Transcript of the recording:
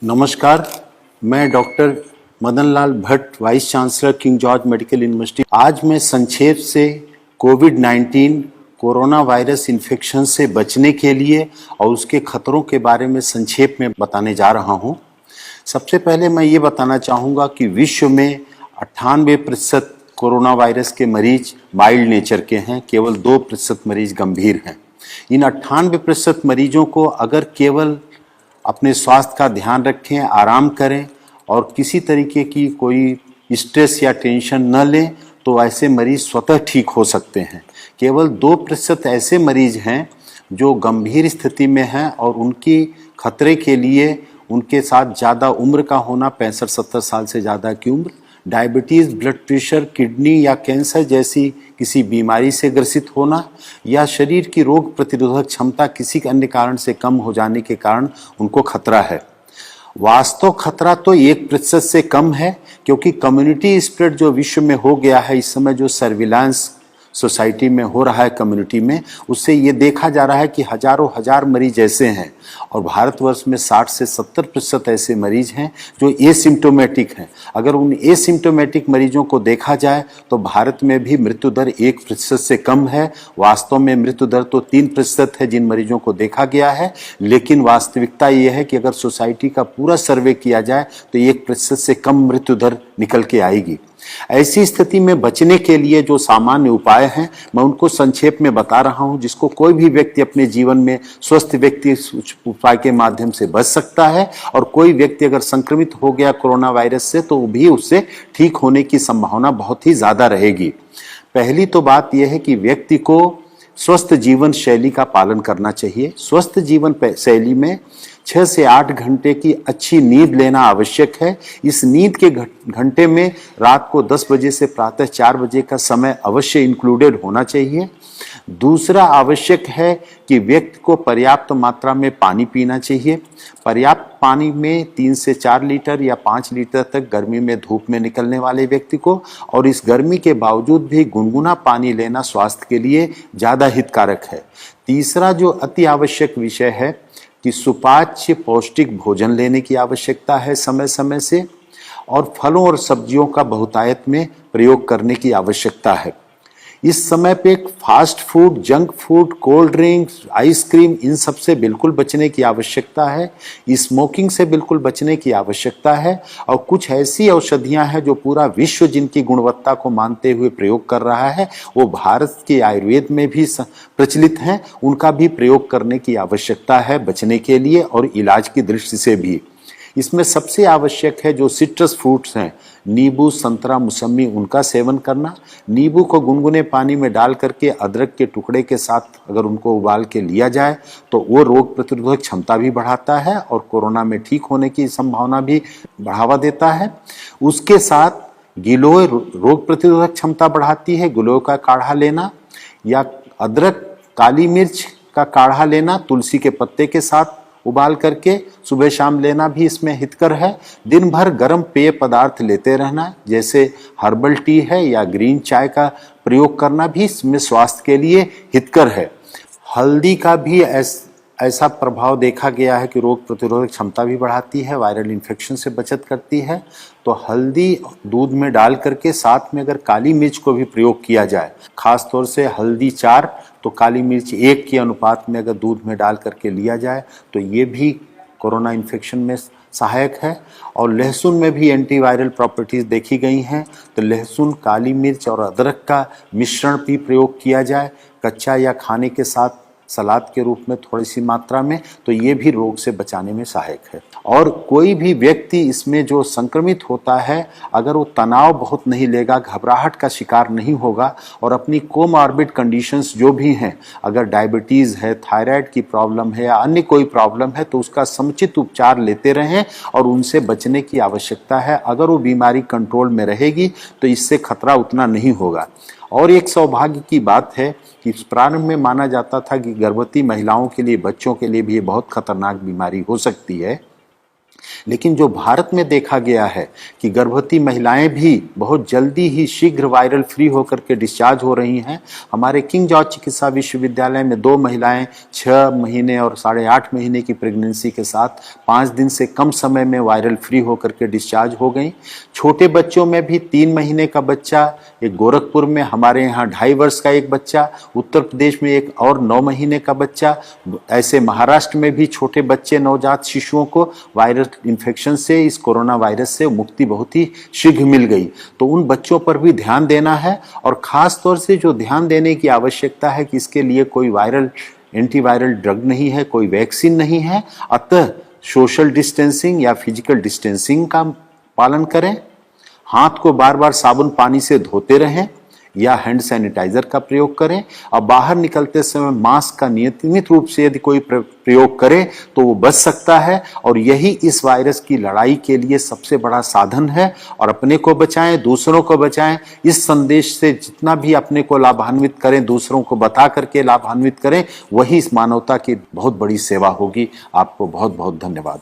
नमस्कार, मैं doctor Madan Lal Bhatt, vice chancellor King George Medical University. आज मैं संक्षेप से कोविड-19 कोरोना वायरस इन्फेक्शन से बचने के लिए और उसके खतरों के बारे में संक्षेप में बताने जा रहा हूं। सबसे पहले मैं ये बताना चाहूँगा कि विश्व में 98% कोरोना वायरस के मरीज माइल्ड नेचर के हैं, केवल 2% मरीज गंभीर हैं। इन 98% मरीजों को अगर केवल अपने स्वास्थ्य का ध्यान रखें, आराम करें और किसी तरीके की कोई स्ट्रेस या टेंशन न लें तो ऐसे मरीज स्वतः ठीक हो सकते हैं। केवल 2% ऐसे मरीज हैं जो गंभीर स्थिति में हैं और उनकी खतरे के लिए उनके साथ ज़्यादा उम्र का होना, 65-70 साल से ज़्यादा की उम्र, डायबिटीज़, ब्लड प्रेशर, किडनी या कैंसर जैसी किसी बीमारी से ग्रसित होना या शरीर की रोग प्रतिरोधक क्षमता किसी अन्य कारण से कम हो जाने के कारण उनको खतरा है। वास्तव खतरा तो 1% से कम है, क्योंकि कम्युनिटी स्प्रेड जो विश्व में हो गया है इस समय, जो सर्विलांस सोसाइटी में हो रहा है कम्युनिटी में, उससे ये देखा जा रहा है कि हजारों हजार मरीज ऐसे हैं और भारतवर्ष में 60 से 70% ऐसे मरीज हैं जो एसिम्टोमेटिक हैं। अगर उन एसिम्टोमेटिक मरीजों को देखा जाए तो भारत में भी मृत्यु दर 1% से कम है। वास्तव में मृत्यु दर तो 3% है जिन मरीजों को देखा गया है, लेकिन वास्तविकता ये है कि अगर सोसाइटी का पूरा सर्वे किया जाए तो 1% से कम मृत्यु दर निकल के आएगी। ऐसी स्थिति में बचने के लिए जो सामान्य उपाय हैं मैं उनको संक्षेप में बता रहा हूं, जिसको कोई भी व्यक्ति अपने जीवन में स्वस्थ व्यक्ति उपाय के माध्यम से बच सकता है। और कोई व्यक्ति अगर संक्रमित हो गया कोरोना वायरस से तो भी उससे ठीक होने की संभावना बहुत ही ज्यादा रहेगी। पहली तो बात यह है कि व्यक्ति को स्वस्थ जीवन शैली का पालन करना चाहिए। स्वस्थ जीवन शैली में 6 से 8 घंटे की अच्छी नींद लेना आवश्यक है। इस नींद के घंटे में रात को 10 बजे से प्रातः 4 बजे का समय अवश्य इंक्लूडेड होना चाहिए। दूसरा आवश्यक है कि व्यक्ति को पर्याप्त मात्रा में पानी पीना चाहिए। पर्याप्त पानी में 3 से 4 लीटर या 5 लीटर तक गर्मी में धूप में निकलने वाले व्यक्ति को, और इस गर्मी के बावजूद भी गुनगुना पानी लेना स्वास्थ्य के लिए ज़्यादा हितकारक है। तीसरा जो अति आवश्यक विषय है कि सुपाच्य पौष्टिक भोजन लेने की आवश्यकता है समय समय से, और फलों और सब्जियों का बहुतायत में प्रयोग करने की आवश्यकता है। इस समय पे fast food, junk food, cold drinks, ice cream, इन सब से बिल्कुल बचने की आवश्यकता है। स्मोकिंग से बिल्कुल बचने की आवश्यकता है। और कुछ ऐसी औषधियां हैं जो पूरा विश्व जिनकी गुणवत्ता को मानते हुए प्रयोग कर रहा है, वो भारत के आयुर्वेद में भी प्रचलित हैं, उनका भी प्रयोग करने की आवश्यकता है बचने के लिए और इलाज की दृष्टि से भी। इसमें सबसे आवश्यक है जो सिट्रस फ्रूट्स हैं, नींबू, संतरा, मौसमी, उनका सेवन करना। नींबू को गुनगुने पानी में डाल करके अदरक के टुकड़े के साथ अगर उनको उबाल के लिया जाए तो वो रोग प्रतिरोधक क्षमता भी बढ़ाता है और कोरोना में ठीक होने की संभावना भी बढ़ावा देता है। उसके साथ गिलोय रोग प्रतिरोधक क्षमता बढ़ाती है। गिलोय का काढ़ा लेना या अदरक, काली मिर्च का काढ़ा लेना तुलसी के पत्ते के साथ उबाल करके सुबह शाम लेना भी इसमें हितकर है। दिन भर गर्म पेय पदार्थ लेते रहना, जैसे हर्बल टी है या ग्रीन चाय का प्रयोग करना भी इसमें स्वास्थ्य के लिए हितकर है। हल्दी का भी ऐसा प्रभाव देखा गया है कि रोग प्रतिरोधक क्षमता भी बढ़ाती है, वायरल इन्फेक्शन से बचत करती है। तो हल्दी दूध में डाल करके साथ में अगर काली मिर्च को भी प्रयोग किया जाए, खास तौर से हल्दी 4 तो काली मिर्च 1 के अनुपात में अगर दूध में डाल करके लिया जाए तो ये भी कोरोना इन्फेक्शन में सहायक है। और लहसुन में भी एंटीवायरल प्रॉपर्टीज़ देखी गई हैं, तो लहसुन, काली मिर्च और अदरक का मिश्रण भी प्रयोग किया जाए कच्चा या खाने के साथ सलाद के रूप में थोड़ी सी मात्रा में, तो ये भी रोग से बचाने में सहायक है। और कोई भी व्यक्ति इसमें जो संक्रमित होता है अगर वो तनाव बहुत नहीं लेगा, घबराहट का शिकार नहीं होगा और अपनी कोमॉर्बिड कंडीशंस जो भी हैं, अगर डायबिटीज़ है, थायराइड की प्रॉब्लम है या अन्य कोई प्रॉब्लम है, तो उसका समुचित उपचार लेते रहें और उनसे बचने की आवश्यकता है। अगर वो बीमारी कंट्रोल में रहेगी तो इससे खतरा उतना नहीं होगा। और एक सौभाग्य की बात है कि प्रारंभ में माना जाता था कि गर्भवती महिलाओं के लिए, बच्चों के लिए भी ये बहुत खतरनाक बीमारी हो सकती है, लेकिन जो भारत में देखा गया है कि गर्भवती महिलाएं भी बहुत जल्दी ही शीघ्र वायरल फ्री होकर के डिस्चार्ज हो रही हैं। हमारे किंग जॉर्ज चिकित्सा विश्वविद्यालय में 2 महिलाएं 6 महीने और 8.5 महीने की प्रेगनेंसी के साथ 5 दिन से कम समय में वायरल फ्री होकर के डिस्चार्ज हो गई। छोटे बच्चों में भी 3 महीने का बच्चा, एक गोरखपुर में, हमारे यहाँ 2.5 वर्ष का एक बच्चा, उत्तर प्रदेश में एक और 9 महीने का बच्चा, ऐसे महाराष्ट्र में भी छोटे बच्चे नवजात शिशुओं को वायरल इन्फेक्शन से, इस कोरोना वायरस से मुक्ति बहुत ही शीघ्र मिल गई। तो उन बच्चों पर भी ध्यान देना है और खास तौर से जो ध्यान देने की आवश्यकता है कि इसके लिए कोई वायरल एंटीवायरल ड्रग नहीं है, कोई वैक्सीन नहीं है, अतः सोशल डिस्टेंसिंग या फिजिकल डिस्टेंसिंग का पालन करें, हाथ को बार बार साबुन पानी से धोते रहें या हैंड सैनिटाइजर का प्रयोग करें और बाहर निकलते समय मास्क का नियमित रूप से यदि कोई प्रयोग करे तो वो बच सकता है और यही इस वायरस की लड़ाई के लिए सबसे बड़ा साधन है। और अपने को बचाएं, दूसरों को बचाएं। इस संदेश से जितना भी अपने को लाभान्वित करें, दूसरों को बता करके लाभान्वित करें, वही इस मानवता की बहुत बड़ी सेवा होगी। आपको बहुत बहुत धन्यवाद।